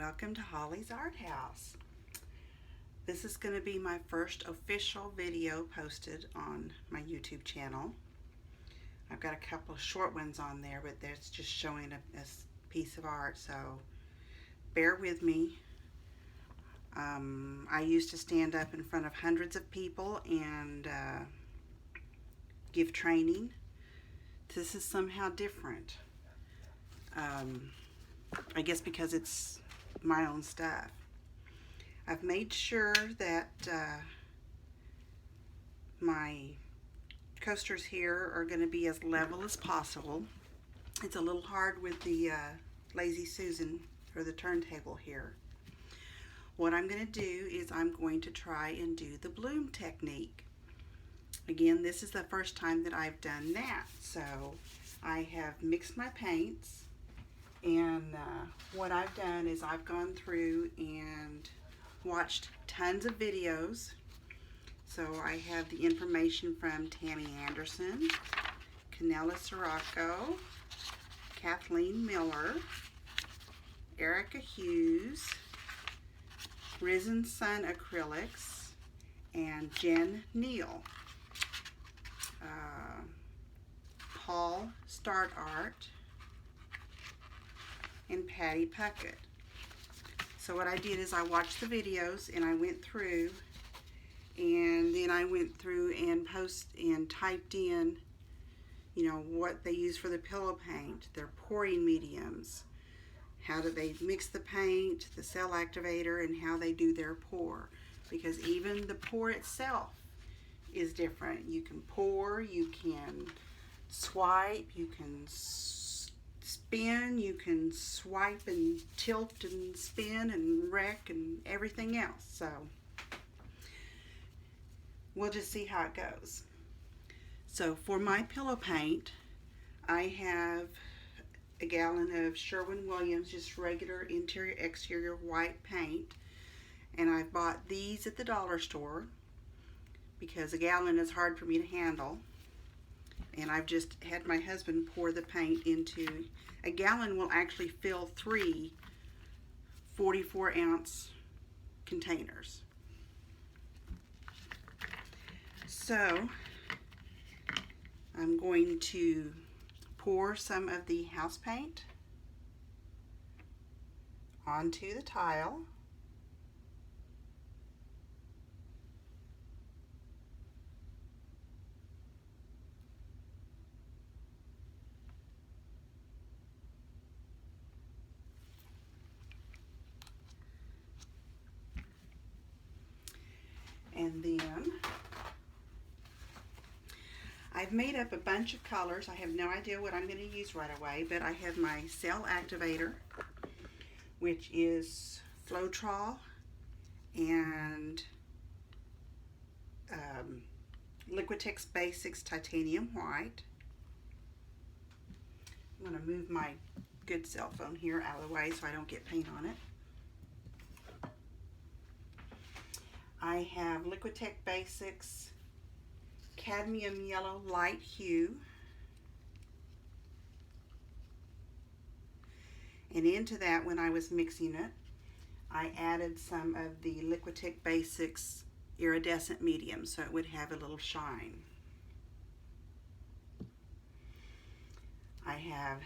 welcome to Holly's Art House. This is going to be my first official video posted on my YouTube channel. I've got a couple of short ones on there, but that's just showing a piece of art, so bear with me. I used to stand up in front of hundreds of people and give training. This is somehow different. I guess because it's my own stuff. I've made sure that my coasters here are going to be as level as possible. It's a little hard with the Lazy Susan or the turntable here. What I'm going to do is I'm going to try and do the bloom technique. Again, this is the first time that I've done that. So I have mixed my paints, and what I've done is I've gone through and watched tons of videos. So I have the information from Tammy Anderson, Canela Sirocco, Kathleen Miller, Erica Hughes, Risen Sun Acrylics, and Jen Neal. Paul Start Art, and Patty Puckett. So what I did is I watched the videos and I went through, and then I went through and typed in, what they use for the pillow paint, their pouring mediums, how do they mix the paint, the cell activator, and how they do their pour. Because even the pour itself is different. You can pour, you can swipe, you can spin, you can swipe and tilt and spin and wreck and everything else. So we'll just see how it goes. So for my pillow paint, I have a gallon of Sherwin-Williams, just regular interior exterior white paint, and I bought these at the dollar store because a gallon is hard for me to handle. And I've just had my husband pour the paint into, a gallon will actually fill 3 44-ounce containers. So I'm going to pour some of the house paint onto the tile. And then I've made up a bunch of colors. I have no idea what I'm going to use right away, but I have my cell activator, which is Floetrol and Liquitex Basics Titanium White. I'm going to move my good cell phone here out of the way so I don't get paint on it. I have Liquitex Basics Cadmium Yellow Light Hue. And into that, when I was mixing it, I added some of the Liquitex Basics Iridescent Medium so it would have a little shine. I have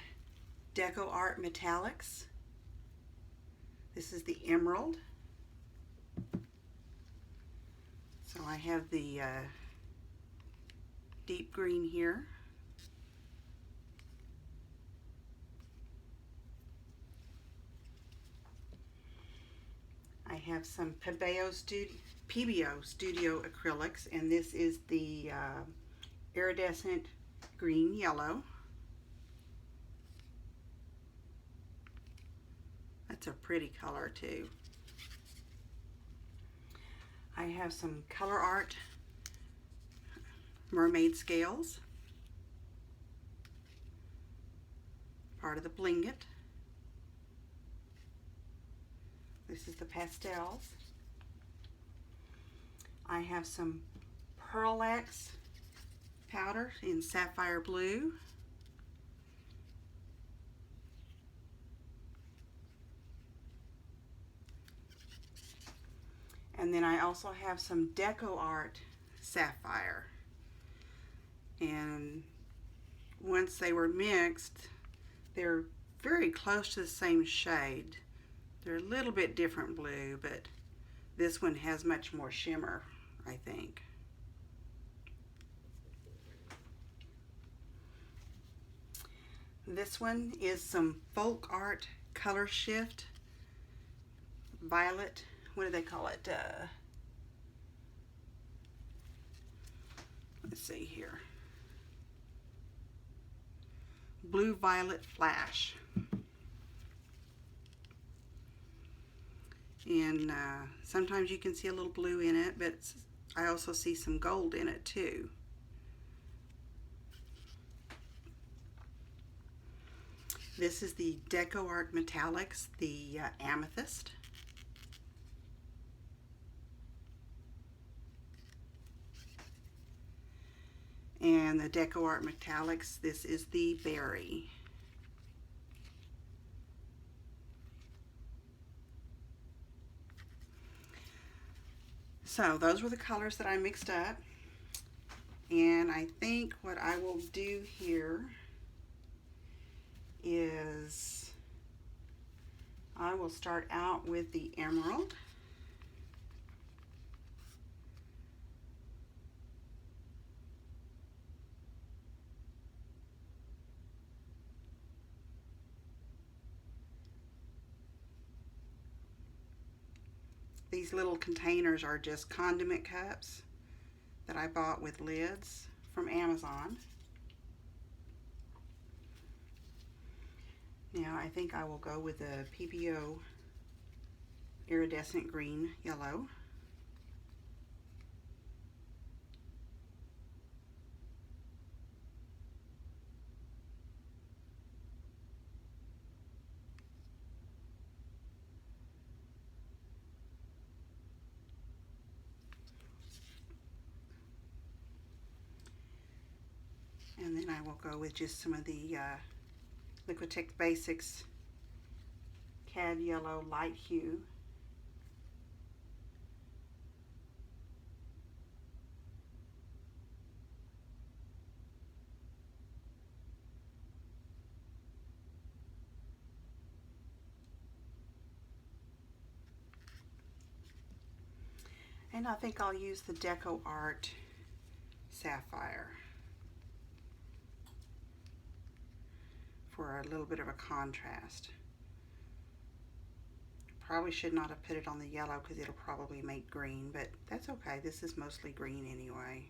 Deco Art Metallics. This is the Emerald. So I have the deep green here. I have some PBO Studio acrylics, and this is the iridescent green yellow. That's a pretty color too. I have some Color Art Mermaid Scales, part of the Bling It. This is the pastels. I have some Pearl-Ex powder in Sapphire Blue. And then I also have some Deco Art Sapphire. And once they were mixed, they're very close to the same shade. They're a little bit different blue, but this one has much more shimmer, I think. This one is some Folk Art Color Shift Violet. What do they call it? Let's see here. Blue Violet Flash. And sometimes you can see a little blue in it, but I also see some gold in it too. This is the Deco Art Metallics, the Amethyst. And the Deco Art Metallics, this is the Berry. So those were the colors that I mixed up. And I think what I will do here is I will start out with the Emerald. These little containers are just condiment cups that I bought with lids from Amazon. Now I think I will go with the PPO Iridescent Green Yellow. And then I will go with just some of the Liquitex Basics Cad Yellow Light Hue. And I think I'll use the Deco Art Sapphire for a little bit of a contrast. Probably should not have put it on the yellow because it'll probably make green, but that's okay. This is mostly green anyway.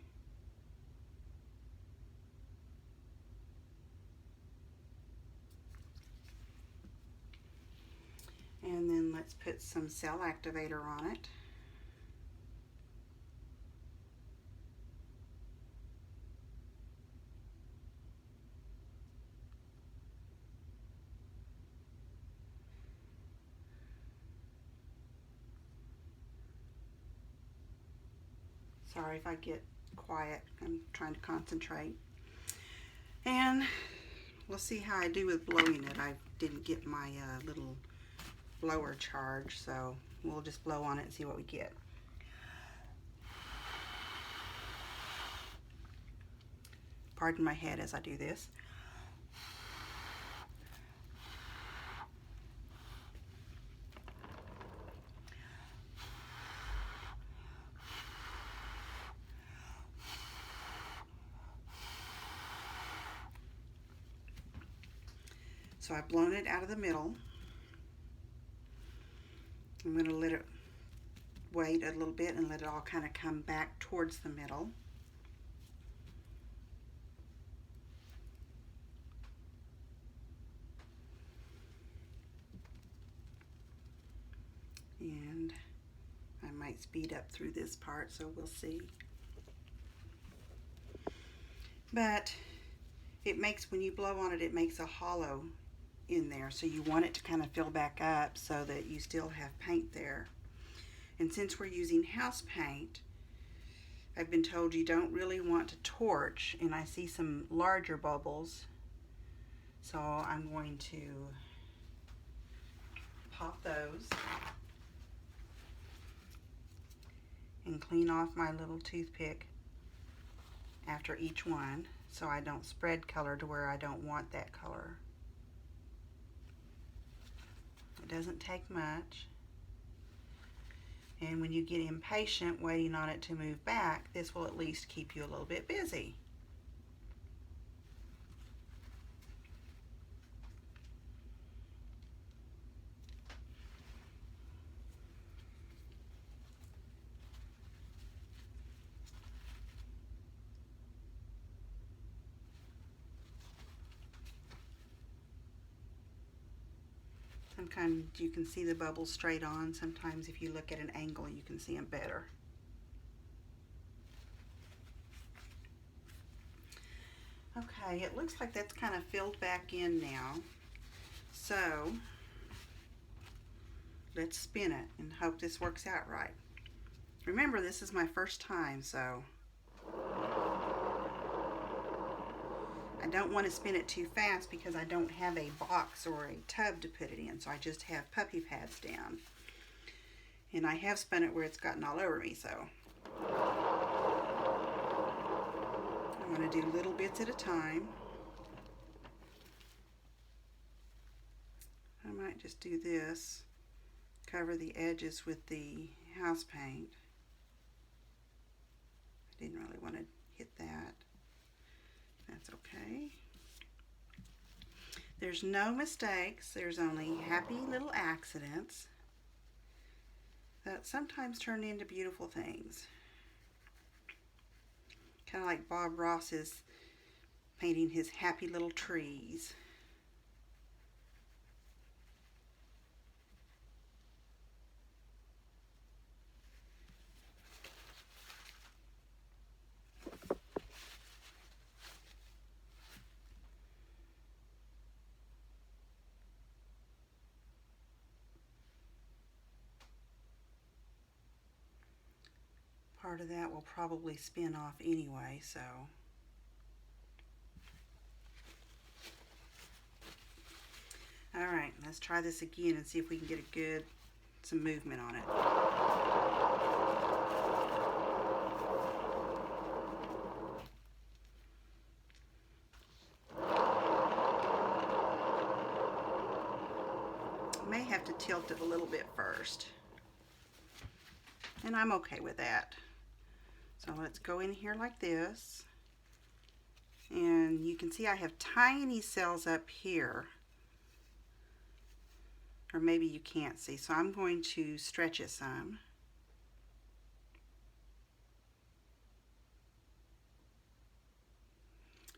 And then let's put some Cell Activator on it. Sorry if I get quiet, I'm trying to concentrate. And we'll see how I do with blowing it. I didn't get my little blower charge, so we'll just blow on it and see what we get. Pardon my head as I do this. So I've blown it out of the middle. I'm going to let it wait a little bit and let it all kind of come back towards the middle. And I might speed up through this part, so we'll see. But it makes, when you blow on it, it makes a hollow in there, so you want it to kind of fill back up so that you still have paint there. And since we're using house paint, I've been told you don't really want to torch, and I see some larger bubbles, so I'm going to pop those. and clean off my little toothpick after each one so I don't spread color to where I don't want that color. It doesn't take much. And when you get impatient waiting on it to move back, this will at least keep you a little bit busy. Sometimes you can see the bubbles straight on. Sometimes if you look at an angle, you can see them better. Okay, it looks like that's kind of filled back in now. So let's spin it and hope this works out right. Remember, this is my first time, so I don't want to spin it too fast because I don't have a box or a tub to put it in, so I just have puppy pads down. And I have spun it where it's gotten all over me, so I'm going to do little bits at a time. I might just do this, cover the edges with the house paint. I didn't really want to hit that. That's okay. There's no mistakes. There's only happy little accidents that sometimes turn into beautiful things. Kind of like Bob Ross is painting his happy little trees. Part of that will probably spin off anyway, so alright, let's try this again and see if we can get some movement on it. I may have to tilt it a little bit first, and I'm okay with that. So let's go in here like this, and you can see I have tiny cells up here, or maybe you can't see, so I'm going to stretch it some.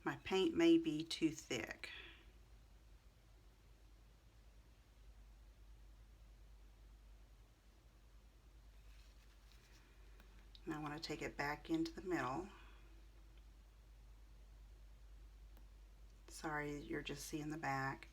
My paint may be too thick. And I want to take it back into the middle. Sorry, you're just seeing the back.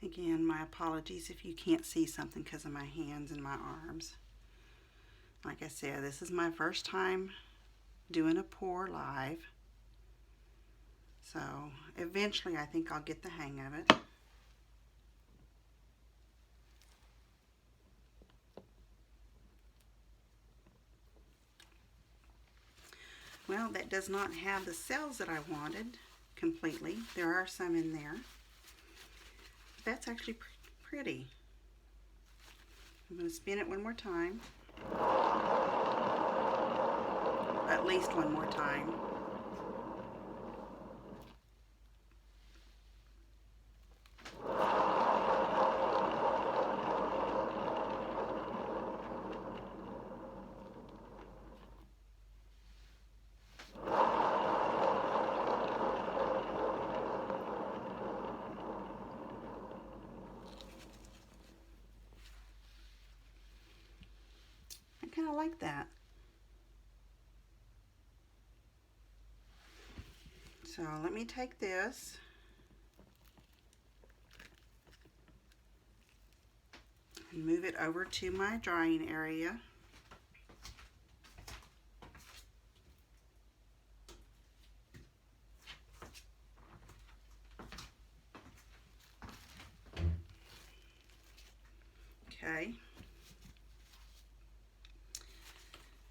Again, my apologies if you can't see something because of my hands and my arms. Like I said, this is my first time doing a pour live. So eventually I think I'll get the hang of it. Well, that does not have the cells that I wanted completely. There are some in there. That's actually pretty. I'm going to spin it one more time. At least one more time. I kind of like that. So let me take this and move it over to my drying area. Okay.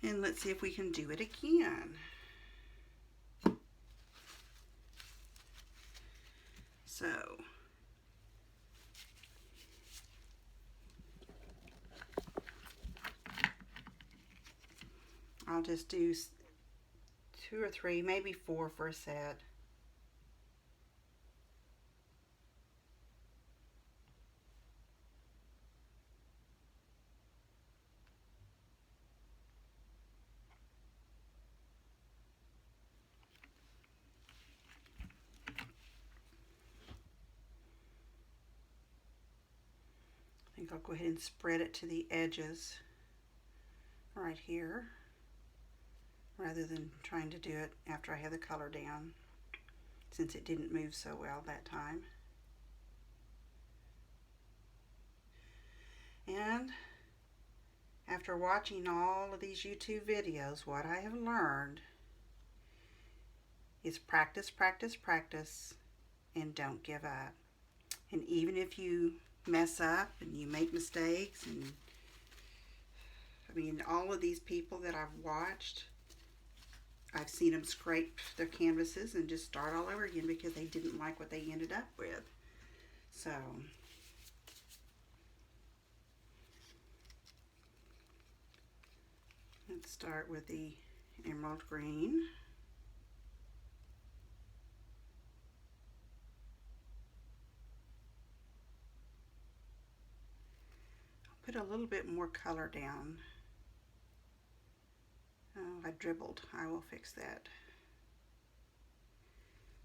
And let's see if we can do it again. So I'll just do 2 or 3, maybe 4 for a set. I think I'll go ahead and spread it to the edges right here, rather than trying to do it after I have the color down, since it didn't move so well that time. And after watching all of these YouTube videos, what I have learned is practice, practice, practice, and don't give up. And even if you mess up and you make mistakes, and I mean, all of these people that I've watched, I've seen them scrape their canvases and just start all over again because they didn't like what they ended up with. So let's start with the emerald green. I'll put a little bit more color down. Oh, I dribbled. I will fix that.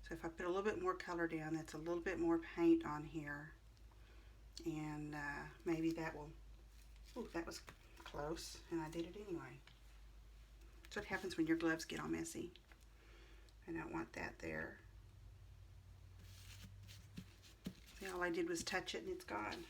So if I put a little bit more color down, that's a little bit more paint on here. And maybe that will, ooh, that was close, and I did it anyway. That's what happens when your gloves get all messy. I don't want that there. See, all I did was touch it and it's gone.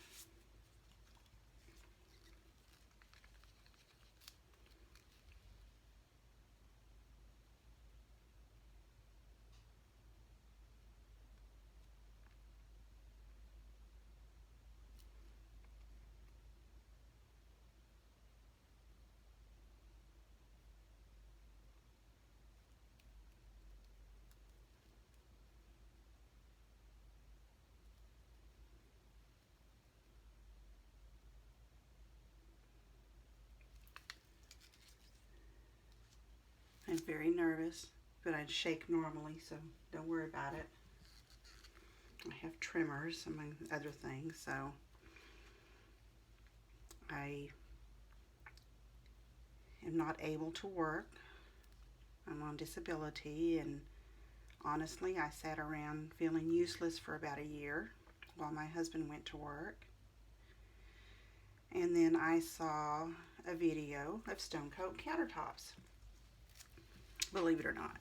I'm very nervous, but I'd shake normally, so don't worry about it. I have trimmers among other things, so I am not able to work. I'm on disability, and honestly, I sat around feeling useless for about a year while my husband went to work. And then I saw a video of Stone Coat countertops. Believe it or not.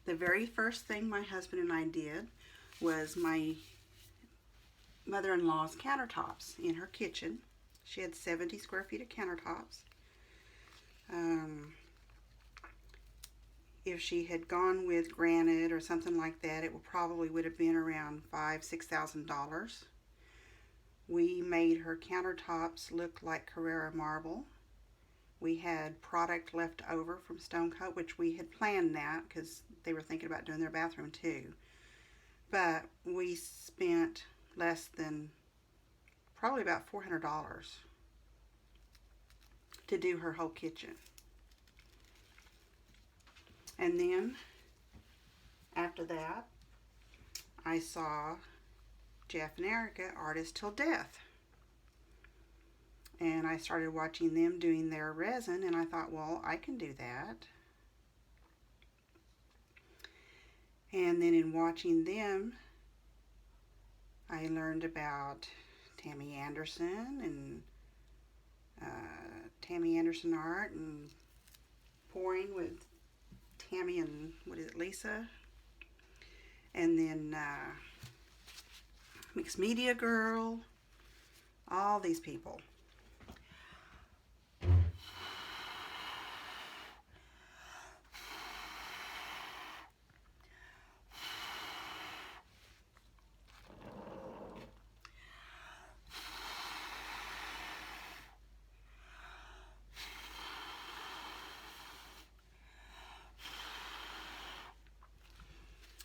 The very first thing my husband and I did was my mother-in-law's countertops in her kitchen. She had 70 square feet of countertops. If she had gone with granite or something like that, it probably would have been around $5,000–6,000. We made her countertops look like Carrara marble. We had product left over from Stone Coat, which we had planned that because they were thinking about doing their bathroom too. But we spent less than, probably about $400 to do her whole kitchen. And then after that, I saw Jeff and Erica, Artist Till Death. And I started watching them doing their resin, and I thought, well, I can do that. And then in watching them, I learned about Tammy Anderson and Tammy Anderson art, and pouring with Tammy and, what is it, Lisa? and then Mixed Media Girl, all these people.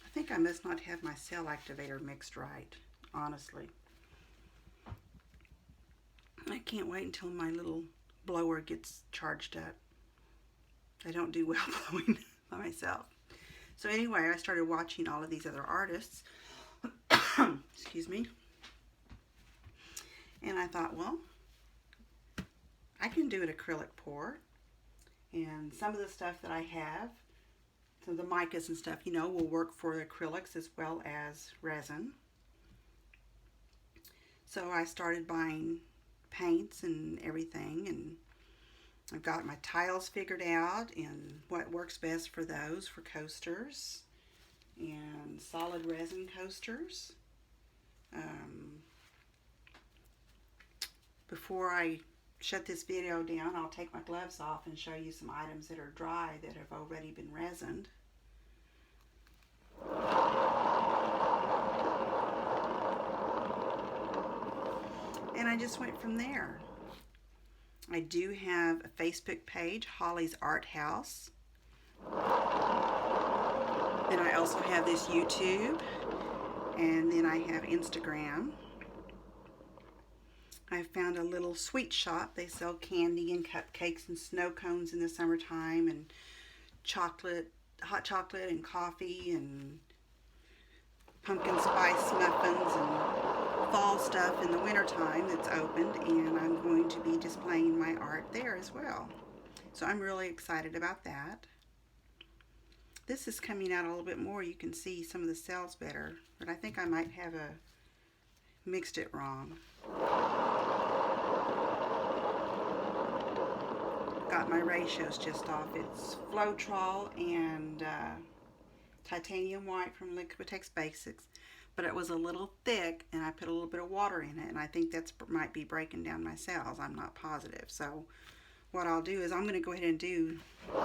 I think I must not have my cell activator mixed right, honestly. I can't wait until my little blower gets charged up. I don't do well blowing by myself. So anyway, I started watching all of these other artists. Excuse me. And I thought, well, I can do an acrylic pour. And some of the stuff that I have, so the micas and stuff, you know, will work for acrylics as well as resin. So I started buying paints and everything, and I've got my tiles figured out and what works best for those, for coasters and solid resin coasters. Before I shut this video down, I'll take my gloves off and show you some items that are dry that have already been resined. And I just went from there. I do have a Facebook page, Holly's Art House. Then I also have this YouTube, and then I have Instagram. I found a little sweet shop. They sell candy and cupcakes and snow cones in the summertime, and chocolate, hot chocolate and coffee and pumpkin spice muffins and fall stuff in the wintertime that's opened, and I'm going to be displaying my art there as well. So I'm really excited about that. This is coming out a little bit more. You can see some of the cells better, but I think I might have mixed it wrong. Got my ratios just off. It's Floetrol and titanium white from Liquitex Basics, but it was a little thick, and I put a little bit of water in it, and I think that's might be breaking down my cells. I'm not positive. So what I'll do is I'm going to go ahead and do 4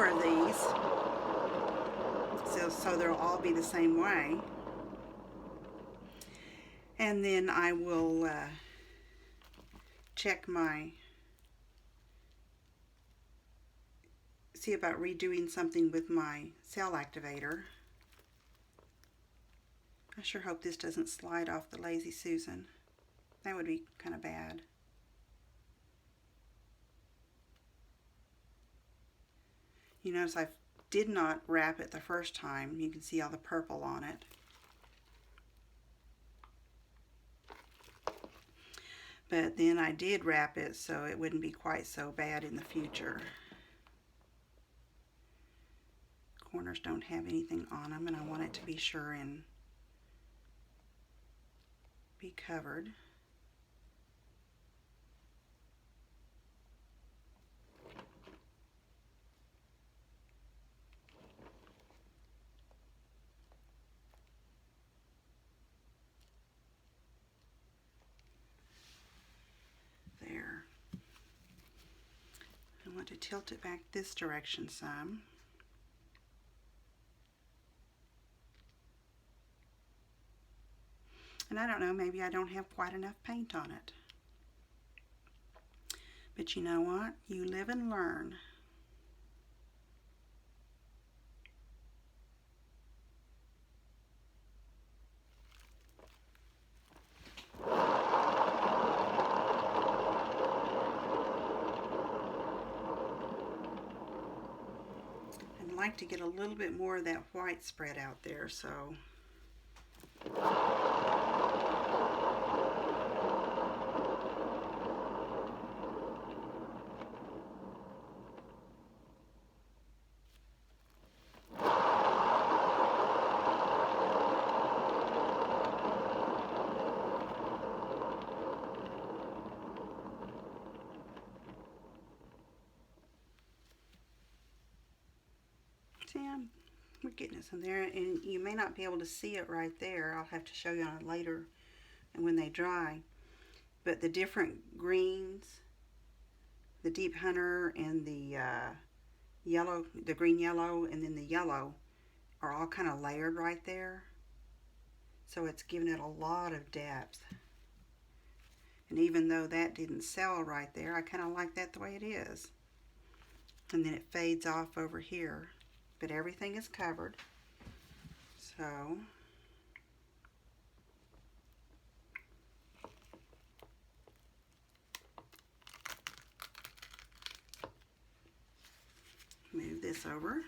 of these, so they'll all be the same way, and then I will see about redoing something with my cell activator. I sure hope this doesn't slide off the Lazy Susan. That would be kind of bad. You notice I did not wrap it the first time. You can see all the purple on it. But then I did wrap it so it wouldn't be quite so bad in the future. Corners don't have anything on them, and I want it to be sure and be covered. There. I want to tilt it back this direction some. And I don't know, maybe I don't have quite enough paint on it. But you know what? You live and learn. I'd like to get a little bit more of that white spread out there, so see, I'm we're getting it some there, and you may not be able to see it right there. I'll have to show you on it later and when they dry. But the different greens, the Deep Hunter and the yellow, the green yellow, and then the yellow are all kind of layered right there. So it's giving it a lot of depth. And even though that didn't sell right there, I kind of like that the way it is. And then it fades off over here. But everything is covered. So move this over.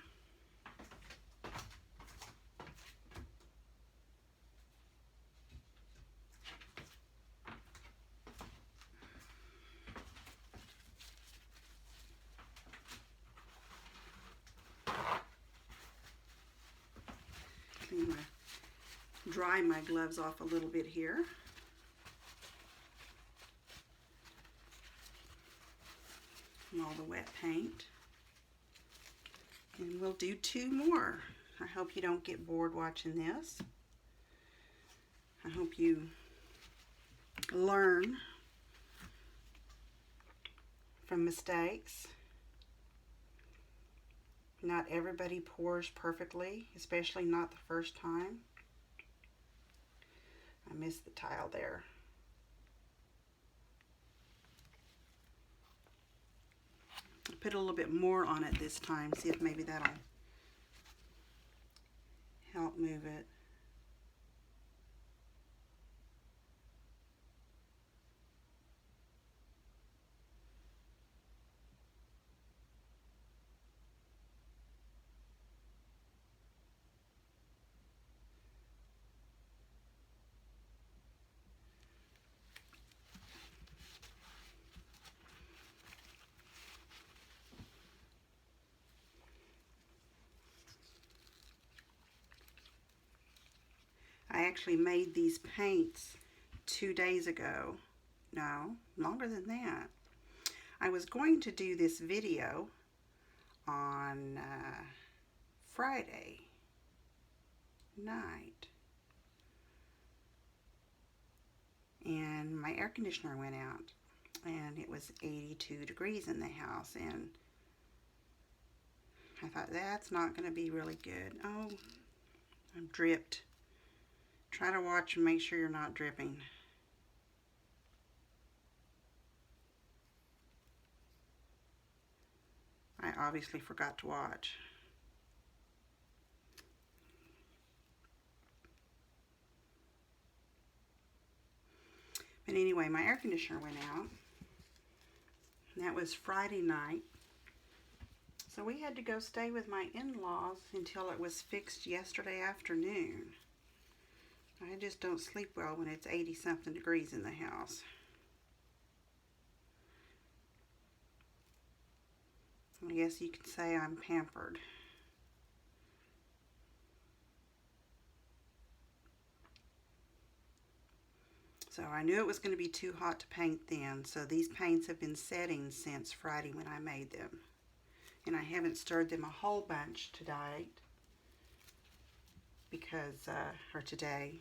Dry my gloves off a little bit here. And all the wet paint. And we'll do 2 more. I hope you don't get bored watching this. I hope you learn from mistakes. Not everybody pours perfectly, especially not the first time. I missed the tile there. I'll put a little bit more on it this time, see if maybe that'll help move it. I actually made these paints 2 days ago. No, longer than that. I was going to do this video on Friday night. And my air conditioner went out. And it was 82 degrees in the house. And I thought, that's not going to be really good. Oh, I'm dripped. Try to watch and make sure you're not dripping. I obviously forgot to watch. But anyway, my air conditioner went out. And that was Friday night. So we had to go stay with my in-laws until it was fixed yesterday afternoon. I just don't sleep well when it's 80-something degrees in the house. I guess you could say I'm pampered. So I knew it was going to be too hot to paint then, so these paints have been setting since Friday when I made them. And I haven't stirred them a whole bunch today, because, or today,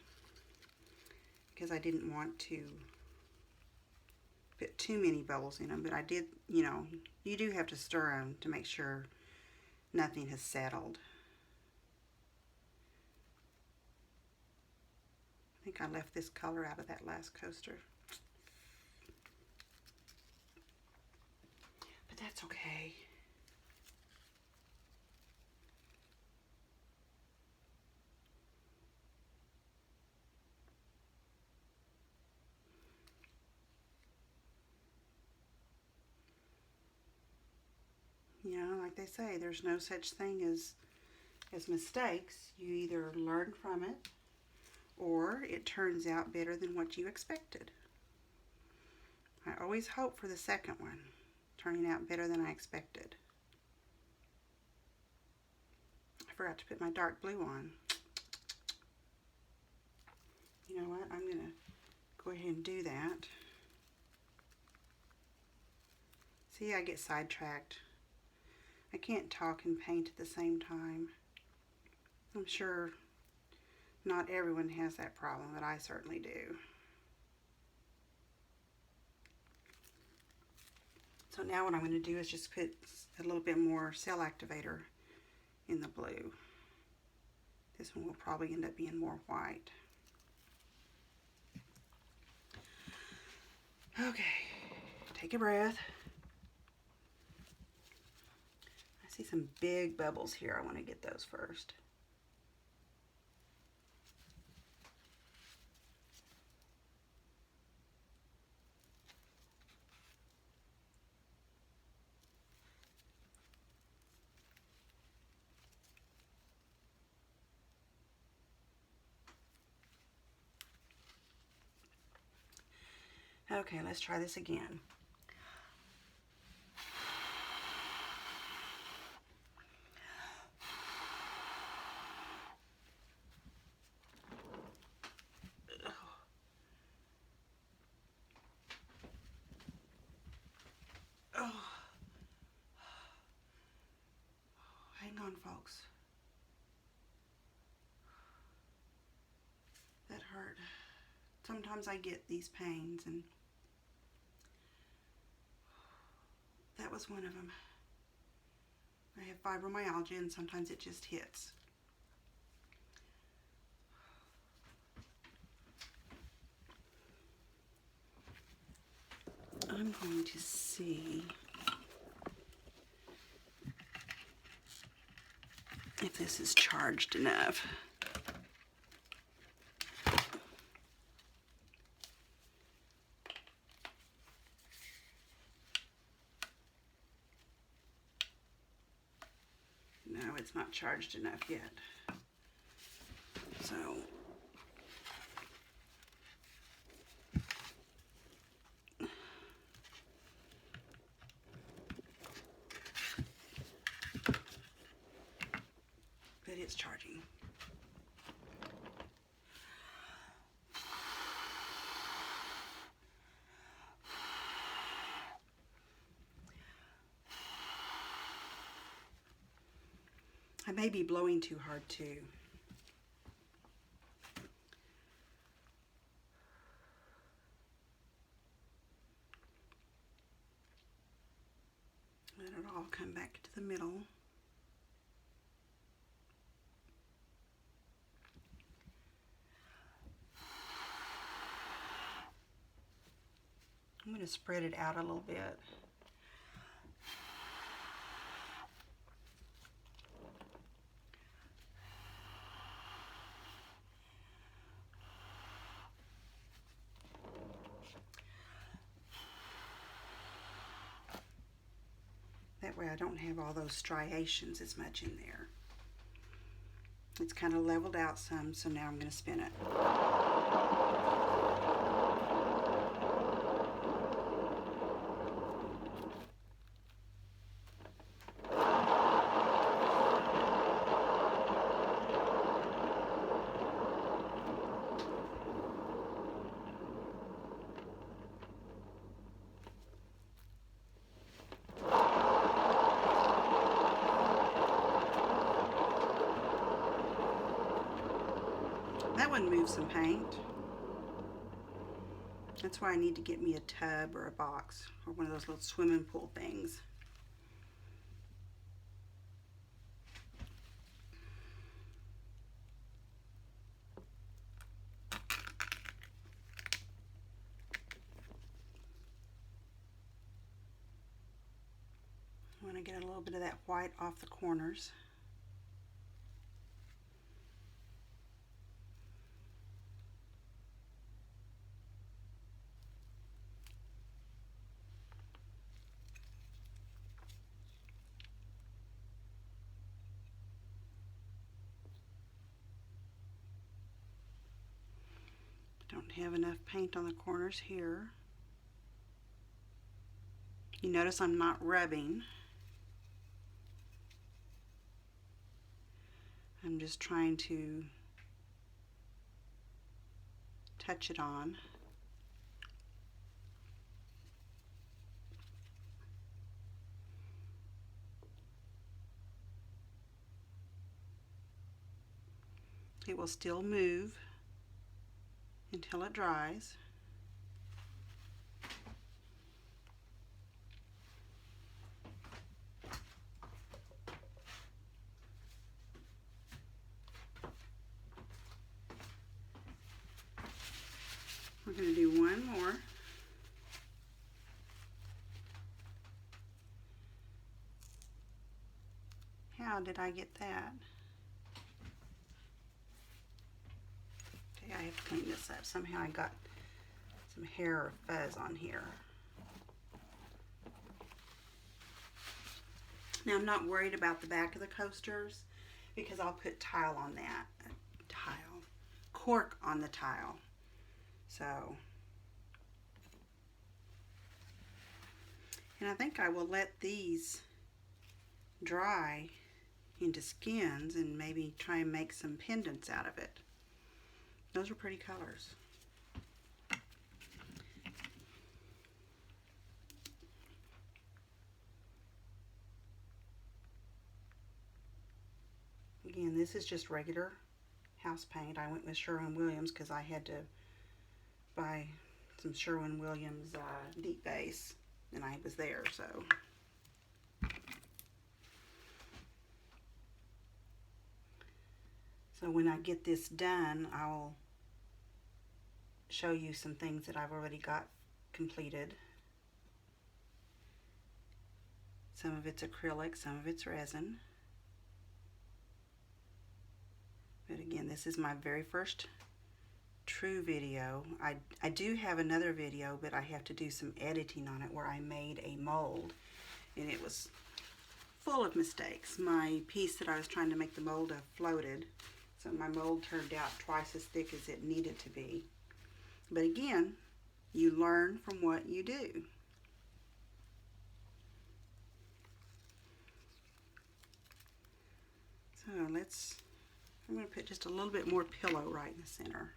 because I didn't want to put too many bubbles in them, but I did, you know, you do have to stir them to make sure nothing has settled. I think I left this color out of that last coaster. But that's okay. You know, like they say, there's no such thing as mistakes. You either learn from it or it turns out better than what you expected. I always hope for the second one, turning out better than I expected. I forgot to put my dark blue on. You know what? I'm going to go ahead and do that. See, I get sidetracked. I can't talk and paint at the same time. I'm sure not everyone has that problem, but I certainly do. So now what I'm going to do is just put a little bit more cell activator in the blue. This one will probably end up being more white. Okay, take a breath. I see some big bubbles here. I want to get those first. Okay, let's try this again. Oh. Hang on, folks. That hurt. Sometimes I get these pains, and that was one of them. I have fibromyalgia, and sometimes it just hits. I'm going to see if this is charged enough. No, it's not charged enough yet. So but it's charging. I may be blowing too hard too. Let it all come back to the middle. I'm going to spread it out a little bit. That way I don't have all those striations as much in there. It's kind of leveled out some, so now I'm going to spin it. That one moved some paint. That's why I need to get me a tub or a box or one of those little swimming pool things. I want to get a little bit of that white off the corners. Don't have enough paint on the corners here. You notice I'm not rubbing. I'm just trying to touch it on. It will still move until it dries. We're going to do one more. How did I get that? Okay, I have to clean this up. Somehow I got some hair or fuzz on here. Now I'm not worried about the back of the coasters because I'll put tile on that. Cork on the tile. So, and I think I will let these dry into skins and maybe try and make some pendants out of it. Those are pretty colors. Again, this is just regular house paint. I went with Sherwin-Williams because I had to buy some Sherwin-Williams deep base, and I was there, so. So when I get this done, I'll show you some things that I've already got completed. Some of it's acrylic, some of it's resin. But again, this is my very first true video. I do have another video, but I have to do some editing on it where I made a mold, and it was full of mistakes. My piece that I was trying to make the mold of floated, so my mold turned out twice as thick as it needed to be. But again, you learn from what you do. So I'm going to put just a little bit more pillow right in the center.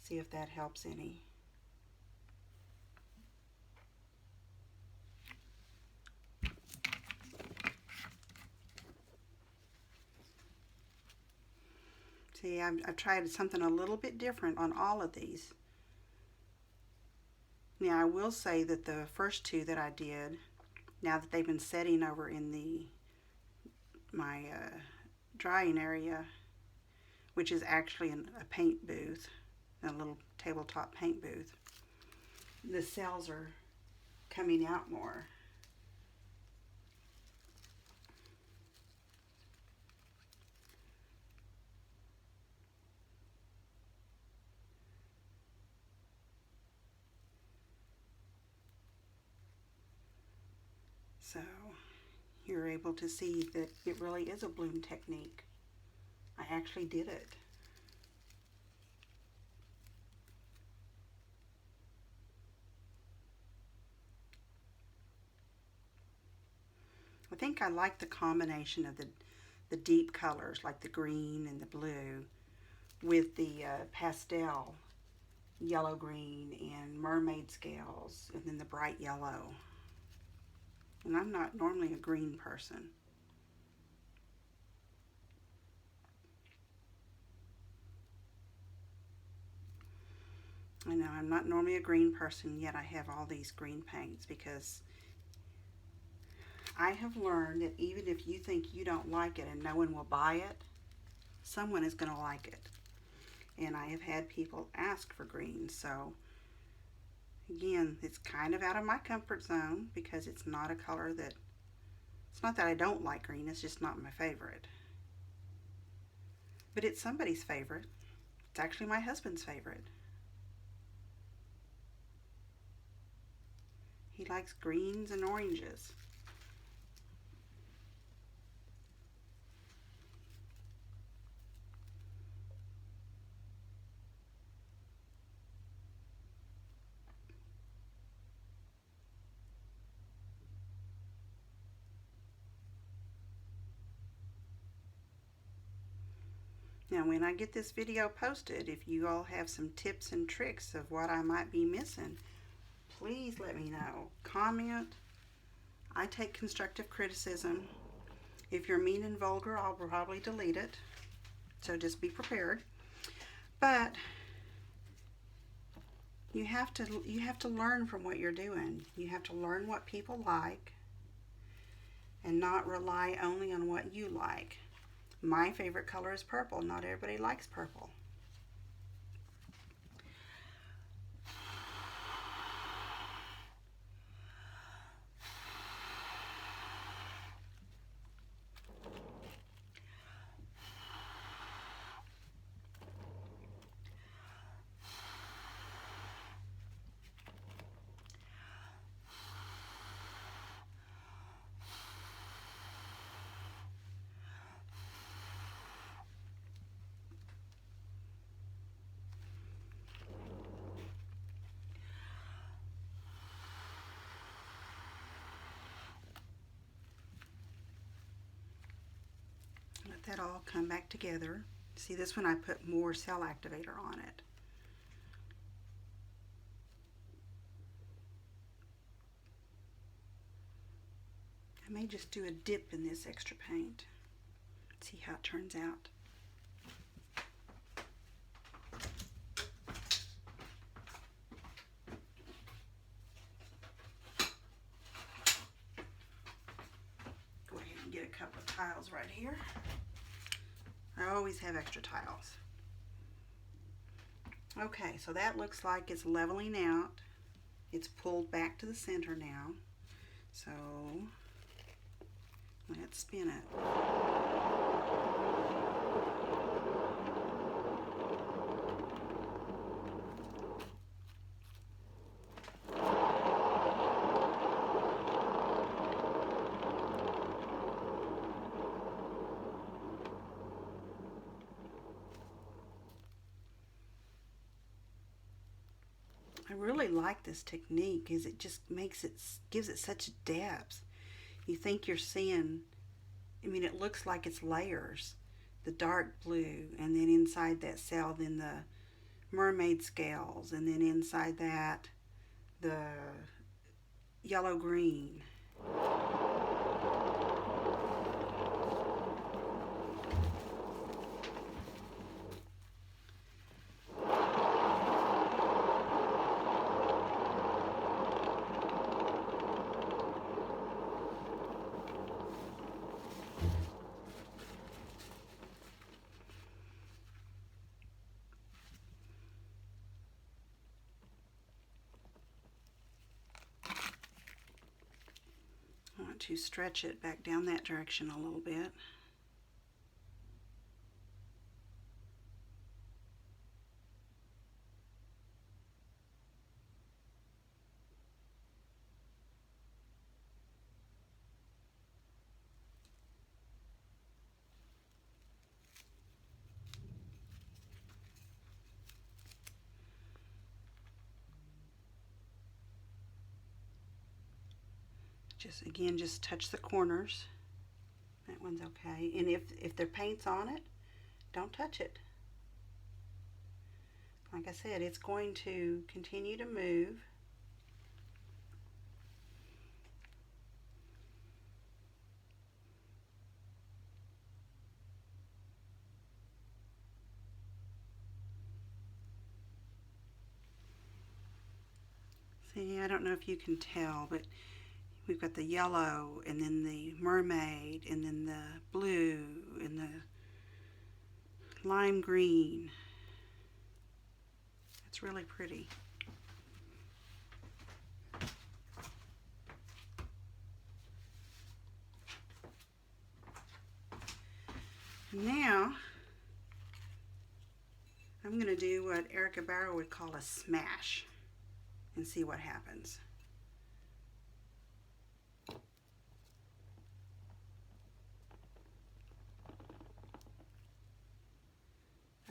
See if that helps any. See, I've tried something a little bit different on all of these. Now, I will say that the first two that I did, now that they've been setting over in my drying area, which is actually a paint booth, a little tabletop paint booth, the cells are coming out more. So you're able to see that it really is a bloom technique. I actually did it. I think I like the combination of the deep colors, like the green and the blue, with the pastel yellow green and mermaid scales, and then the bright yellow. And I'm not normally a green person. I know I'm not normally a green person, yet I have all these green paints because I have learned that even if you think you don't like it and no one will buy it, someone is going to like it. And I have had people ask for green, so again, it's kind of out of my comfort zone because it's not a color that, it's not that I don't like green, it's just not my favorite. But it's somebody's favorite. It's actually my husband's favorite. He likes greens and oranges. Now when I get this video posted, if you all have some tips and tricks of what I might be missing, please let me know. Comment. I take constructive criticism. If you're mean and vulgar, I'll probably delete it. So just be prepared. But you have to learn from what you're doing. You have to learn what people like and not rely only on what you like. My favorite color is purple. Not everybody likes purple. Let that all come back together. See, this one I put more cell activator on it. I may just do a dip in this extra paint. See how it turns out. Go ahead and get a couple of tiles right here. I always have extra tiles. Okay, so that looks like it's leveling out. It's pulled back to the center now. So let's spin it. I really like this technique because it just gives it such depth. You think you're seeing, I mean, it looks like it's layers. The dark blue, and then inside that cell, then the mermaid scales, and then inside that, the yellow green. I want to stretch it back down that direction a little bit. Just touch the corners. That one's okay. And if there paint's on it, don't touch it. Like I said, it's going to continue to move. See, I don't know if you can tell, but we've got the yellow, and then the mermaid, and then the blue, and the lime green. It's really pretty. Now, I'm going to do what Erica Barrow would call a smash and see what happens.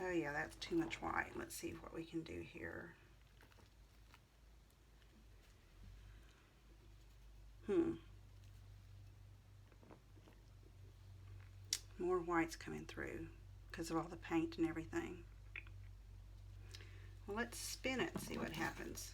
Oh yeah, that's too much white. Let's see what we can do here. More white's coming through because of all the paint and everything. Well, let's spin it and see what happens.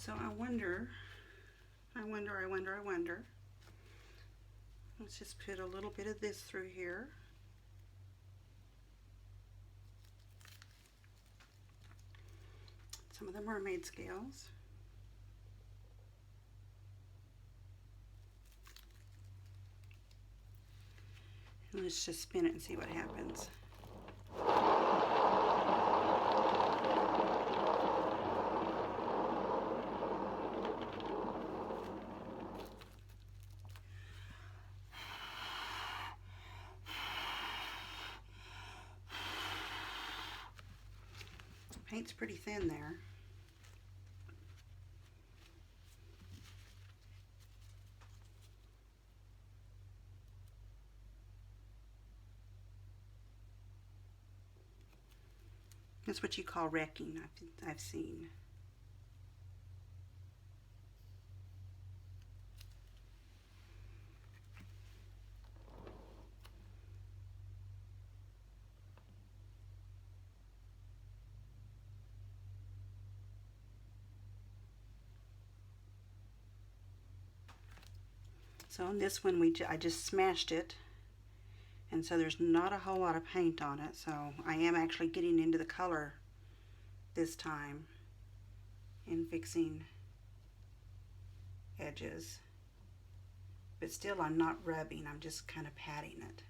So I wonder. Let's just put a little bit of this through here. Some of the mermaid scales. And let's just spin it and see what happens. Paint's pretty thin there. That's what you call wrecking, I've seen. So on this one, I just smashed it, and so there's not a whole lot of paint on it, so I am actually getting into the color this time and fixing edges. But still, I'm not rubbing, I'm just kind of patting it.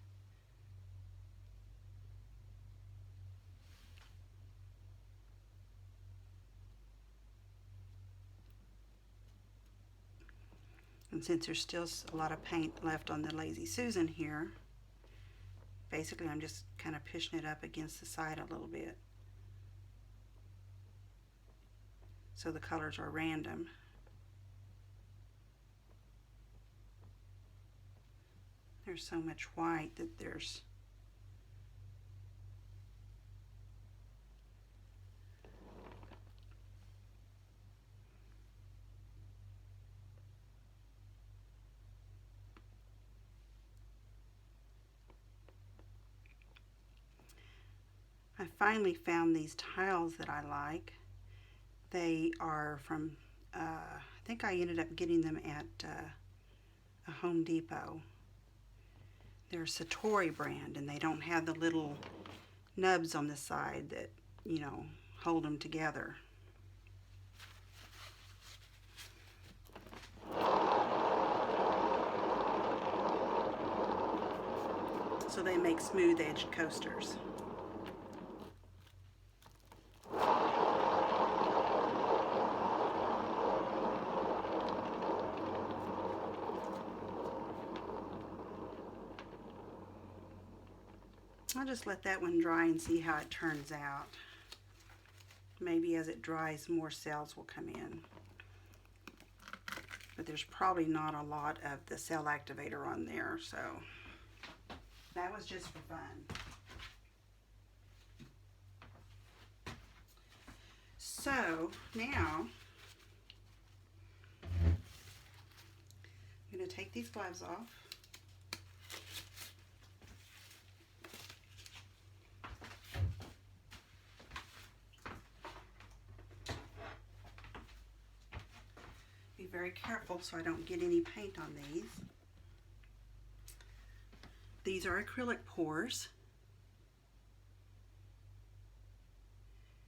And since there's still a lot of paint left on the Lazy Susan here, basically I'm just kind of pushing it up against the side a little bit, so the colors are random. There's so much white that there's I finally found these tiles that I like. They are from, I think I ended up getting them at a Home Depot. They're Satori brand, and they don't have the little nubs on the side that, you know, hold them together. So they make smooth-edged coasters. I'll just let that one dry and see how it turns out. Maybe as it dries, more cells will come in. But there's probably not a lot of the cell activator on there, so that was just for fun. So now I'm going to take these gloves off. Be very careful so I don't get any paint on these. These are acrylic pours.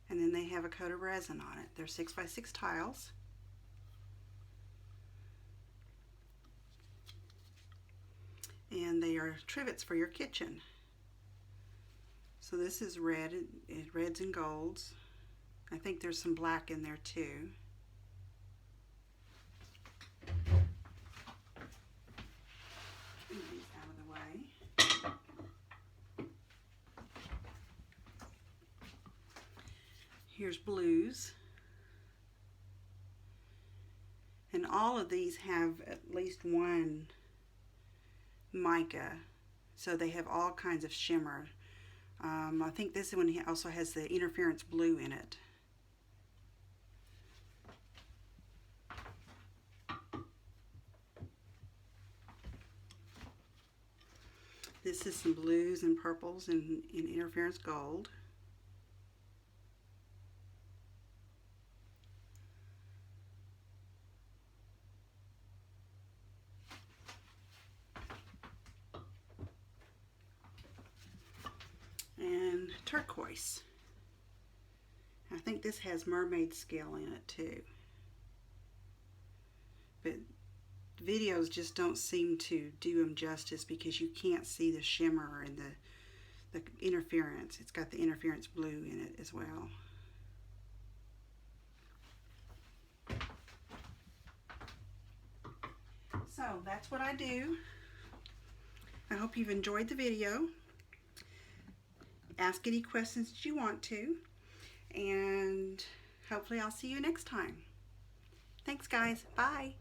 And then they have a coat of resin on it. They're 6x6 tiles. And they are trivets for your kitchen. So this is red, reds and golds. I think there's some black in there too. Move these out of the way. Here's blues. And all of these have at least one mica, so they have all kinds of shimmer. I think this one also has the interference blue in it. This is some blues and purples and interference gold. turquoise. I think this has mermaid scale in it too. But videos just don't seem to do them justice because you can't see the shimmer and the interference. It's got the interference blue in it as well. So that's what I do. I hope you've enjoyed the video. Ask any questions that you want to, and hopefully I'll see you next time. Thanks guys. Bye.